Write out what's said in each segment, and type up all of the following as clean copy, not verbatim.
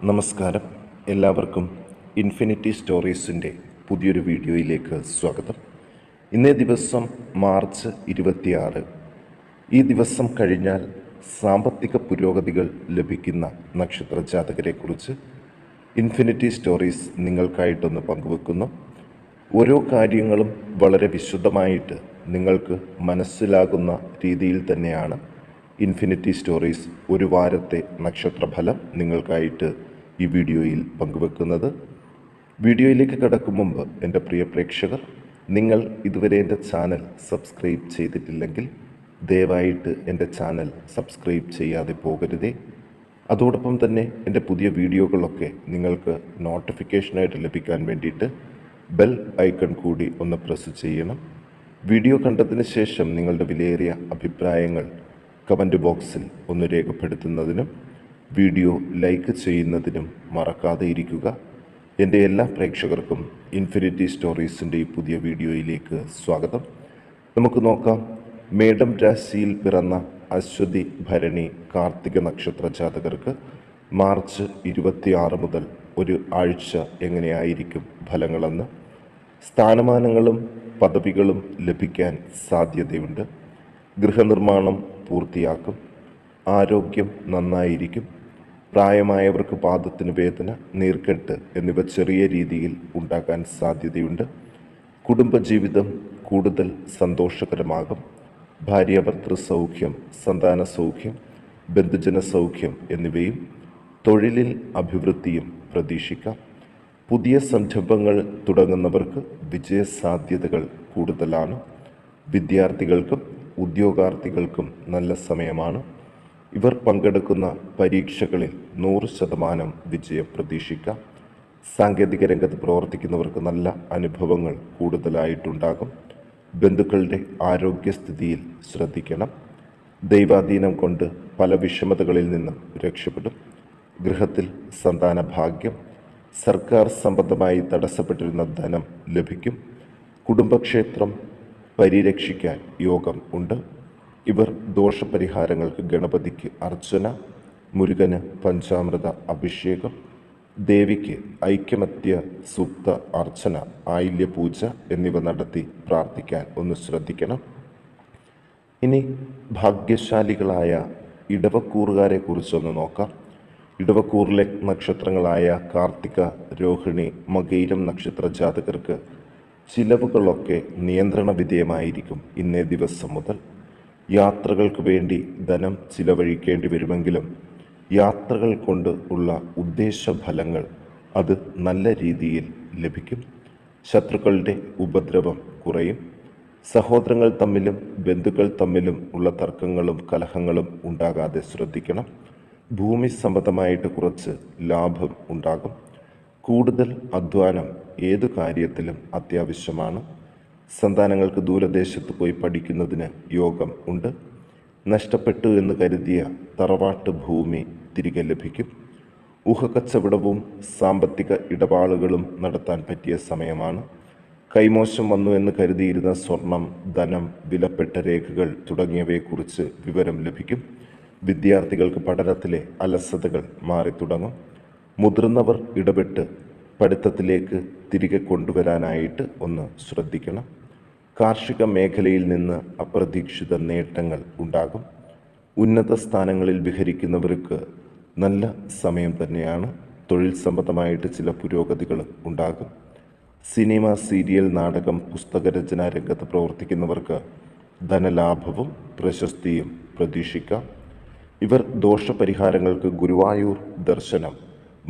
നമസ്കാരം. എല്ലാവർക്കും ഇൻഫിനിറ്റി സ്റ്റോറീസിൻ്റെ പുതിയൊരു വീഡിയോയിലേക്ക് സ്വാഗതം. ഇന്നേ ദിവസം മാർച്ച് 26. ഈ ദിവസം കഴിഞ്ഞാൽ സാമ്പത്തിക പുരോഗതികൾ ലഭിക്കുന്ന നക്ഷത്ര ജാതകരെക്കുറിച്ച് ഇൻഫിനിറ്റി സ്റ്റോറീസ് നിങ്ങൾക്കായിട്ടൊന്ന് പങ്കുവെക്കുന്നു. ഓരോ കാര്യങ്ങളും വളരെ വിശുദ്ധമായിട്ട് നിങ്ങൾക്ക് മനസ്സിലാകുന്ന രീതിയിൽ തന്നെയാണ് ഇൻഫിനിറ്റി സ്റ്റോറീസ് ഒരു വാരത്തെ നക്ഷത്രഫലം നിങ്ങൾക്കായിട്ട് ഈ വീഡിയോയിൽ പങ്കുവെക്കുന്നത്. വീഡിയോയിലേക്ക് കടക്കും മുമ്പ് എൻ്റെ പ്രിയ പ്രേക്ഷകർ, നിങ്ങൾ ഇതുവരെ എൻ്റെ ചാനൽ സബ്സ്ക്രൈബ് ചെയ്തിട്ടില്ലെങ്കിൽ ദയവായിട്ട് എൻ്റെ ചാനൽ സബ്സ്ക്രൈബ് ചെയ്യാതെ പോകരുതേ. അതോടൊപ്പം തന്നെ എൻ്റെ പുതിയ വീഡിയോകളൊക്കെ നിങ്ങൾക്ക് നോട്ടിഫിക്കേഷനായിട്ട് ലഭിക്കാൻ വേണ്ടിയിട്ട് ബെൽ ഐക്കൺ കൂടി ഒന്ന് പ്രസ് ചെയ്യണം. വീഡിയോ കണ്ടതിന് ശേഷം നിങ്ങളുടെ വിലയേറിയ അഭിപ്രായങ്ങൾ കമൻറ്റ് ബോക്സിൽ ഒന്ന് രേഖപ്പെടുത്തുന്നതിനും വീഡിയോ ലൈക്ക് ചെയ്യുന്നതിനും മറക്കാതെ ഇരിക്കുക. എൻ്റെ എല്ലാ പ്രേക്ഷകർക്കും ഇൻഫിനിറ്റി സ്റ്റോറീസിൻ്റെ ഈ പുതിയ വീഡിയോയിലേക്ക് സ്വാഗതം. നമുക്ക് നോക്കാം, മേടം രാശിയിൽ പിറന്ന അശ്വതി, ഭരണി, കാർത്തിക നക്ഷത്ര ജാതകർക്ക് മാർച്ച് 26 മുതൽ ഒരു ആഴ്ച എങ്ങനെയായിരിക്കും ഫലങ്ങളെന്ന്. സ്ഥാനമാനങ്ങളും പദവികളും ലഭിക്കാൻ സാധ്യതയുണ്ട്. ഗൃഹനിർമ്മാണം പൂർത്തിയാക്കും. ആരോഗ്യം നന്നായിരിക്കും. പ്രായമായവർക്ക് പാദത്തിന് വേദന, നീർക്കെട്ട് എന്നിവ ചെറിയ രീതിയിൽ ഉണ്ടാകാൻ സാധ്യതയുണ്ട്. കുടുംബജീവിതം കൂടുതൽ സന്തോഷകരമാകും. ഭാര്യാഭർത്തൃ സൗഖ്യം, സന്താന സൗഖ്യം, ബന്ധുജന സൗഖ്യം എന്നിവയും തൊഴിലിൽ അഭിവൃദ്ധിയും പ്രതീക്ഷിക്കാം. പുതിയ സംരംഭങ്ങൾ തുടങ്ങുന്നവർക്ക് വിജയസാധ്യതകൾ കൂടുതലാണ്. വിദ്യാർത്ഥികൾക്കും ഉദ്യോഗാർത്ഥികൾക്കും നല്ല സമയമാണ്. ഇവർ പങ്കെടുക്കുന്ന പരീക്ഷകളിൽ 100% വിജയം പ്രതീക്ഷിക്കാം. സാങ്കേതിക രംഗത്ത് പ്രവർത്തിക്കുന്നവർക്ക് നല്ല അനുഭവങ്ങൾ കൂടുതലായിട്ടുണ്ടാകും. ബന്ധുക്കളുടെ ആരോഗ്യസ്ഥിതിയിൽ ശ്രദ്ധിക്കണം. ദൈവാധീനം കൊണ്ട് പല വിഷമതകളിൽ നിന്നും രക്ഷപ്പെടും. ഗൃഹത്തിൽ സന്താന ഭാഗ്യം. സർക്കാർ സംബന്ധമായി തടസ്സപ്പെട്ടിരുന്ന ധനം ലഭിക്കും. കുടുംബക്ഷേത്രം പരിരക്ഷിക്കാൻ യോഗം ഉണ്ട്. ഇവർ ദോഷപരിഹാരങ്ങൾക്ക് ഗണപതിക്ക് അർച്ചന, മുരുകന് പഞ്ചാമൃത അഭിഷേകം, ദേവിക്ക് ഐക്യമത്യ സൂക്ത അർച്ചന, ആയില്യപൂജ എന്നിവ നടത്തി പ്രാർത്ഥിക്കാൻ ഒന്ന് ശ്രദ്ധിക്കണം. ഇനി ഭാഗ്യശാലികളായ ഇടവക്കൂറുകാരെ കുറിച്ചൊന്ന് നോക്കാം. ഇടവക്കൂറിലെ നക്ഷത്രങ്ങളായ കാർത്തിക, രോഹിണി, മകയിരം നക്ഷത്ര ജാതകർക്ക് ചിലവുകളൊക്കെ നിയന്ത്രണ വിധേയമായിരിക്കും. ഇന്നേ ദിവസം മുതൽ യാത്രകൾക്ക് വേണ്ടി ധനം ചിലവഴിക്കേണ്ടി വരുമെങ്കിലും യാത്രകൾ കൊണ്ട് ഉള്ള ഉദ്ദേശഫലങ്ങൾ അത് നല്ല രീതിയിൽ ലഭിക്കും. ശത്രുക്കളുടെ ഉപദ്രവം കുറയും. സഹോദരങ്ങൾ തമ്മിലും ബന്ധുക്കൾ തമ്മിലും ഉള്ള തർക്കങ്ങളും കലഹങ്ങളും ഉണ്ടാകാതെ ശ്രദ്ധിക്കണം. ഭൂമി സംബന്ധമായിട്ട് കുറച്ച് ലാഭം ഉണ്ടാകും. കൂടുതൽ അധ്വാനം ഏതു കാര്യത്തിലും അത്യാവശ്യമാണ്. സന്താനങ്ങൾക്ക് ദൂരദേശത്ത് പോയി പഠിക്കുന്നതിന് യോഗം ഉണ്ട്. നഷ്ടപ്പെട്ടു എന്ന് കരുതിയ തറവാട്ട് ഭൂമി തിരികെ ലഭിക്കും. ഊഹക്കച്ചവടവും സാമ്പത്തിക ഇടപാടുകളും നടത്താൻ പറ്റിയ സമയമാണ്. കൈമോശം വന്നു എന്ന് കരുതിയിരുന്ന സ്വർണം, ധനം, വിലപ്പെട്ട രേഖകൾ തുടങ്ങിയവയെക്കുറിച്ച് വിവരം ലഭിക്കും. വിദ്യാർത്ഥികൾക്ക് പഠനത്തിലെ അലസതകൾ മാറിത്തുടങ്ങും. മുതിർന്നവർ ഇടപെട്ട് പഠിത്തത്തിലേക്ക് തിരികെ കൊണ്ടുവരാനായിട്ട് ഒന്ന് ശ്രദ്ധിക്കണം. കാർഷിക മേഖലയിൽ നിന്ന് അപ്രതീക്ഷിത നേട്ടങ്ങൾ ഉണ്ടാകും. ഉന്നത സ്ഥാനങ്ങളിൽ വിഹരിക്കുന്നവർക്ക് നല്ല സമയം തന്നെയാണ്. തൊഴിൽ സംബന്ധമായിട്ട് ചില പുരോഗതികൾ ഉണ്ടാകും. സിനിമ, സീരിയൽ, നാടകം, പുസ്തകരചനാ രംഗത്ത് പ്രവർത്തിക്കുന്നവർക്ക് ധനലാഭവും പ്രശസ്തിയും പ്രതീക്ഷിക്കാം. ഇവർ ദോഷപരിഹാരങ്ങൾക്ക് ഗുരുവായൂർ ദർശനം,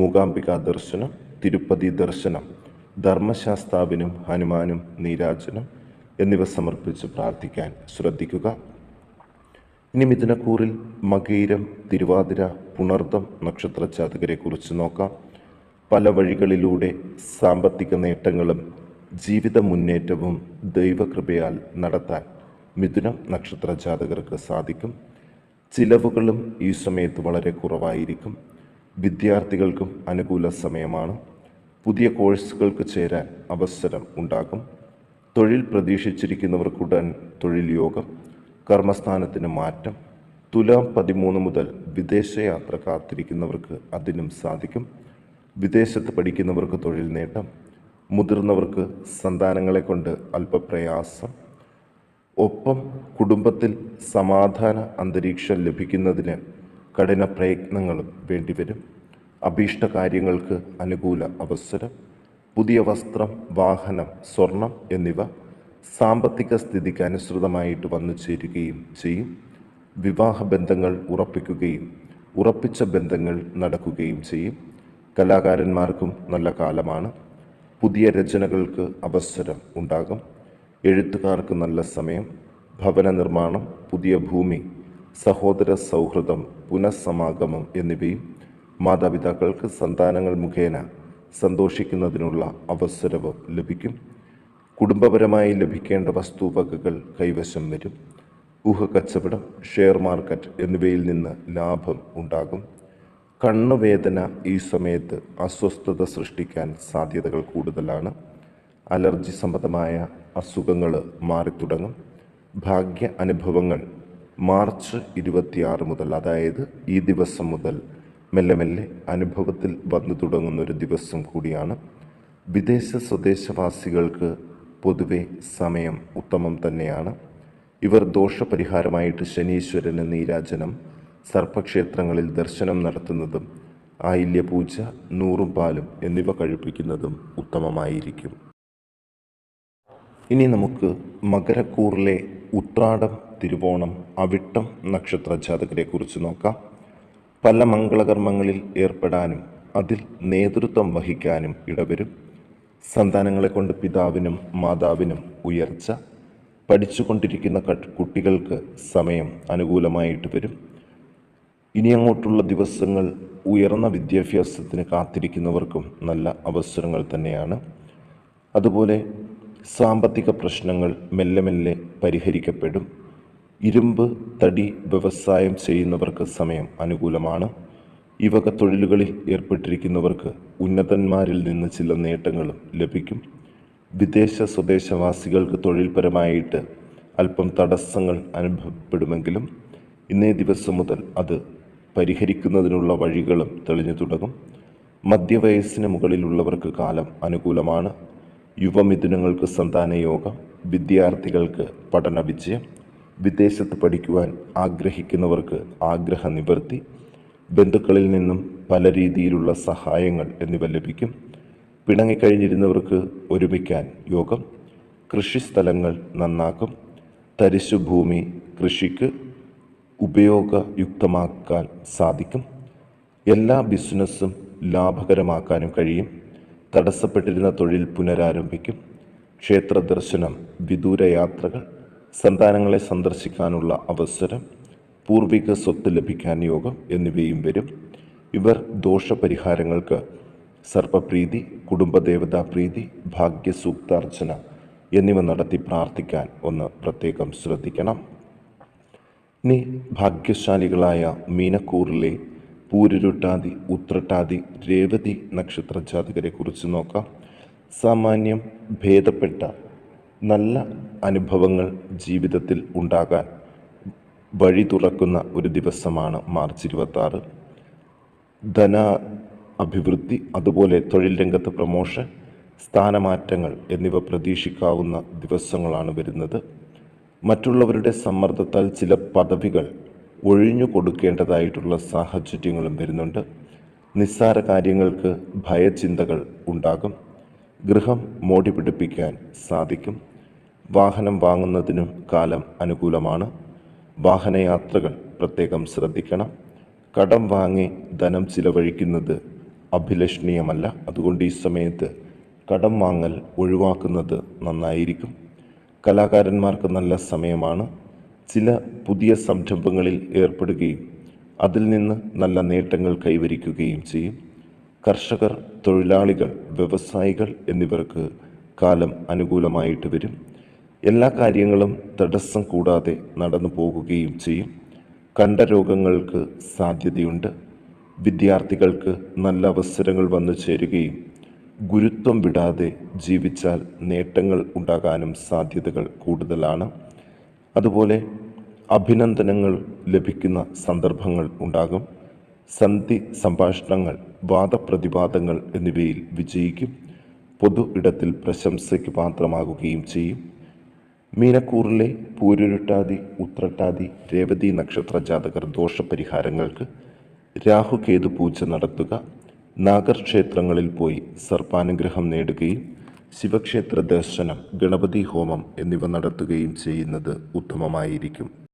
മൂകാംബിക ദർശനം, തിരുപ്പതി ദർശനം, ധർമ്മശാസ്താവിനും ഹനുമാനും നീരാജനം എന്നിവ സമർപ്പിച്ച് പ്രാർത്ഥിക്കാൻ ശ്രദ്ധിക്കുക. ഇനി മിഥുനക്കൂറിൽ മകയിരം, തിരുവാതിര, പുണർദം നക്ഷത്ര ജാതകരെക്കുറിച്ച് നോക്കാം. പല വഴികളിലൂടെ സാമ്പത്തിക നേട്ടങ്ങളും ജീവിത മുന്നേറ്റവും ദൈവകൃപയാൽ നടത്താൻ മിഥുനം നക്ഷത്ര ജാതകർക്ക് സാധിക്കും. ചിലവുകളും ഈ സമയത്ത് വളരെ കുറവായിരിക്കും. വിദ്യാർത്ഥികൾക്കും അനുകൂല സമയമാണ്. പുതിയ കോഴ്സുകൾക്ക് ചേരാൻ അവസരം ഉണ്ടാകും. തൊഴിൽ പ്രതീക്ഷിച്ചിരിക്കുന്നവർക്കുടൻ തൊഴിൽ യോഗം. കർമ്മസ്ഥാനത്തിന് മാറ്റം. തുലാം 13 മുതൽ വിദേശയാത്ര കാത്തിരിക്കുന്നവർക്ക് അതിനും സാധിക്കും. വിദേശത്ത് പഠിക്കുന്നവർക്ക് തൊഴിൽ നേട്ടം, മുതിർന്നവർക്ക് സന്താനങ്ങളെ കൊണ്ട് അല്പപ്രയാസം, ഒപ്പം കുടുംബത്തിൽ സമാധാന അന്തരീക്ഷം ലഭിക്കുന്നതിന് കഠിന പ്രയത്നങ്ങളും വേണ്ടിവരും. അഭീഷ്ട കാര്യങ്ങൾക്ക് അനുകൂല അവസരം, പുതിയ വസ്ത്രം, വാഹനം, സ്വർണം എന്നിവ സാമ്പത്തിക സ്ഥിതിക്ക് അനുസൃതമായിട്ട് വന്നു ചേരുകയും ചെയ്യും. വിവാഹ ബന്ധങ്ങൾ ഉറപ്പിക്കുകയും ഉറപ്പിച്ച ബന്ധങ്ങൾ നടക്കുകയും ചെയ്യും. കലാകാരന്മാർക്കും നല്ല കാലമാണ്. പുതിയ രചനകൾക്ക് അവസരം ഉണ്ടാകും. എഴുത്തുകാർക്ക് നല്ല സമയം. ഭവന നിർമ്മാണം, പുതിയ ഭൂമി, സഹോദര സൗഹൃദം, പുനഃസമാഗമം എന്നിവയും മാതാപിതാക്കൾക്ക് സന്താനങ്ങൾ മുഖേന സന്തോഷിക്കുന്നതിനുള്ള അവസരവും ലഭിക്കും. കുടുംബപരമായി ലഭിക്കേണ്ട വസ്തുവകകൾ കൈവശം വരും. ഊഹക്കച്ചവടം, ഷെയർ മാർക്കറ്റ് എന്നിവയിൽ നിന്ന് ലാഭം ഉണ്ടാകും. കണ്ണുവേദന ഈ സമയത്ത് അസ്വസ്ഥത സൃഷ്ടിക്കാൻ സാധ്യതകൾ കൂടുതലാണ്. അലർജി സംബന്ധമായ അസുഖങ്ങൾ മാറിത്തുടങ്ങും. ഭാഗ്യ അനുഭവങ്ങൾ മാർച്ച് 26 മുതൽ, അതായത് ഈ ദിവസം മുതൽ മെല്ലെ മെല്ലെ അനുഭവത്തിൽ വന്നു തുടങ്ങുന്നൊരു ദിവസം കൂടിയാണ്. വിദേശ സ്വദേശവാസികൾക്ക് പൊതുവെ സമയം ഉത്തമം തന്നെയാണ്. ഇവർ ദോഷപരിഹാരമായിട്ട് ശനീശ്വരന് നീരാജനം, സർപ്പക്ഷേത്രങ്ങളിൽ ദർശനം നടത്തുന്നതും ആയില്യപൂജ, നൂറും പാലും എന്നിവ കഴിപ്പിക്കുന്നതും ഉത്തമമായിരിക്കും. ഇനി നമുക്ക് മകരക്കൂറിലെ ഉത്രാടം, തിരുവോണം, അവിട്ടം നക്ഷത്ര ജാതകരെ കുറിച്ച് നോക്കാം. പല മംഗളകർമ്മങ്ങളിൽ ഏർപ്പെടാനും അതിൽ നേതൃത്വം വഹിക്കാനും ഇടവരും. സന്താനങ്ങളെ കൊണ്ട് പിതാവിനും മാതാവിനും ഉയർച്ച. പഠിച്ചുകൊണ്ടിരിക്കുന്ന കുട്ടികൾക്ക് സമയം അനുകൂലമായിട്ട് വരും. ഇനി അങ്ങോട്ടുള്ള ദിവസങ്ങൾ ഉയർന്ന വിദ്യാഭ്യാസത്തിന് കാത്തിരിക്കുന്നവർക്കും നല്ല അവസരങ്ങൾ തന്നെയാണ്. അതുപോലെ സാമ്പത്തിക പ്രശ്നങ്ങൾ മെല്ലെ മെല്ലെ പരിഹരിക്കപ്പെടും. ഇരുമ്പ്, തടി വ്യവസായം ചെയ്യുന്നവർക്ക് സമയം അനുകൂലമാണ്. ഈ വക തൊഴിലുകളിൽ ഏർപ്പെട്ടിരിക്കുന്നവർക്ക് ഉന്നതന്മാരിൽ നിന്ന് ചില നേട്ടങ്ങളും ലഭിക്കും. വിദേശ സ്വദേശവാസികൾക്ക് തൊഴിൽപരമായിട്ട് അല്പം തടസ്സങ്ങൾ അനുഭവപ്പെടുമെങ്കിലും ഇന്നേ ദിവസം മുതൽ അത് പരിഹരിക്കുന്നതിനുള്ള വഴികളും തെളിഞ്ഞു തുടങ്ങും. മധ്യവയസ്സിന് മുകളിലുള്ളവർക്ക് കാലം അനുകൂലമാണ്. യുവമിഥുനങ്ങൾക്ക് സന്താനയോഗം, വിദ്യാർത്ഥികൾക്ക് പഠന വിജയം, വിദേശത്ത് പഠിക്കുവാൻ ആഗ്രഹിക്കുന്നവർക്ക് ആഗ്രഹ നിവൃത്തി, ബന്ധുക്കളിൽ നിന്നും പല രീതിയിലുള്ള സഹായങ്ങൾ എന്നിവ ലഭിക്കും. പിണങ്ങിക്കഴിഞ്ഞിരുന്നവർക്ക് ഒരുമിക്കാൻ യോഗം. കൃഷിസ്ഥലങ്ങൾ നന്നാക്കും. തരിശുഭൂമി കൃഷിക്ക് ഉപയോഗയുക്തമാക്കാൻ സാധിക്കും. എല്ലാ ബിസിനസ്സും ലാഭകരമാക്കാനും കഴിയും. തടസ്സപ്പെട്ടിരുന്ന തൊഴിൽ പുനരാരംഭിക്കും. ക്ഷേത്ര ദർശനം, വിദൂര യാത്രകൾ, സന്താനങ്ങളെ സന്ദർശിക്കാനുള്ള അവസരം, പൂർവിക സ്വത്ത് ലഭിക്കാൻ യോഗം എന്നിവയും വരും. ഇവർ ദോഷപരിഹാരങ്ങൾക്ക് സർപ്പപ്രീതി, കുടുംബദേവതാ പ്രീതി, ഭാഗ്യസൂക്താർച്ചന എന്നിവ നടത്തി പ്രാർത്ഥിക്കാൻ ഒന്ന് പ്രത്യേകം ശ്രദ്ധിക്കണം. ഇനി ഭാഗ്യശാലികളായ മീനക്കൂറിലെ പൂരുരുട്ടാതി, ഉത്രട്ടാതി, രേവതി നക്ഷത്ര ജാതകരെ കുറിച്ച് നോക്കാം. സാമാന്യം ഭേദപ്പെട്ട നല്ല അനുഭവങ്ങൾ ജീവിതത്തിൽ ഉണ്ടാകാൻ വഴി തുറക്കുന്ന ഒരു ദിവസമാണ് മാർച്ച് 26. ധന അഭിവൃദ്ധി, അതുപോലെ തൊഴിൽ രംഗത്ത് പ്രമോഷൻ, സ്ഥാനമാറ്റങ്ങൾ എന്നിവ പ്രതീക്ഷിക്കാവുന്ന ദിവസങ്ങളാണ് വരുന്നത്. മറ്റുള്ളവരുടെ സമ്മർദ്ദത്താൽ ചില പദവികൾ ഒഴിഞ്ഞു കൊടുക്കേണ്ടതായിട്ടുള്ള സാഹചര്യങ്ങളും വരുന്നുണ്ട്. നിസ്സാര കാര്യങ്ങൾക്ക് ഭയചിന്തകൾ ഉണ്ടാകും. ഗൃഹം മോടി പിടിപ്പിക്കാൻ സാധിക്കും. വാഹനം വാങ്ങുന്നതിനും കാലം അനുകൂലമാണ്. വാഹനയാത്രകൾ പ്രത്യേകം ശ്രദ്ധിക്കണം. കടം വാങ്ങി ധനം ചിലവഴിക്കുന്നത് അഭിലഷണീയമല്ല. അതുകൊണ്ട് ഈ സമയത്ത് കടം വാങ്ങൽ ഒഴിവാക്കുന്നത് നന്നായിരിക്കും. കലാകാരന്മാർക്ക് നല്ല സമയമാണ്. ചില പുതിയ സംരംഭങ്ങളിൽ ഏർപ്പെടുകയും അതിൽ നിന്ന് നല്ല നേട്ടങ്ങൾ കൈവരിക്കുകയും ചെയ്യും. കർഷകർ, തൊഴിലാളികൾ, വ്യവസായികൾ എന്നിവർക്ക് കാലം അനുകൂലമായിട്ട് വരും. എല്ലാ കാര്യങ്ങളും തടസ്സം കൂടാതെ നടന്നു പോകുകയും ചെയ്യും. കണ്ട രോഗങ്ങൾക്ക് സാധ്യതയുണ്ട്. വിദ്യാർത്ഥികൾക്ക് നല്ല അവസരങ്ങൾ വന്നു ചേരുകയും ഗുരുത്വം വിടാതെ ജീവിച്ചാൽ നേട്ടങ്ങൾ ഉണ്ടാകാനും സാധ്യതകൾ കൂടുതലാണ്. അതുപോലെ അഭിനന്ദനങ്ങൾ ലഭിക്കുന്ന സന്ദർഭങ്ങൾ ഉണ്ടാകും. സന്ധി സംഭാഷണങ്ങൾ, വാദപ്രതിവാദങ്ങൾ എന്നിവയിൽ വിജയിക്കും. പൊതു ഇടത്തിൽ പ്രശംസയ്ക്ക് പാത്രമാകുകയും ചെയ്യും. മീനക്കൂറിലെ പൂരുരുട്ടാതി, ഉത്രട്ടാതി, രേവതി നക്ഷത്ര ജാതകർ ദോഷപരിഹാരങ്ങൾക്ക് രാഹുകേതു പൂജ നടത്തുക, നാഗർക്ഷേത്രങ്ങളിൽ പോയി സർപ്പാനുഗ്രഹം നേടുകയും ശിവക്ഷേത്ര ദർശനം, ഗണപതി ഹോമം എന്നിവ നടത്തുകയും ചെയ്യുന്നത് ഉത്തമമായിരിക്കും.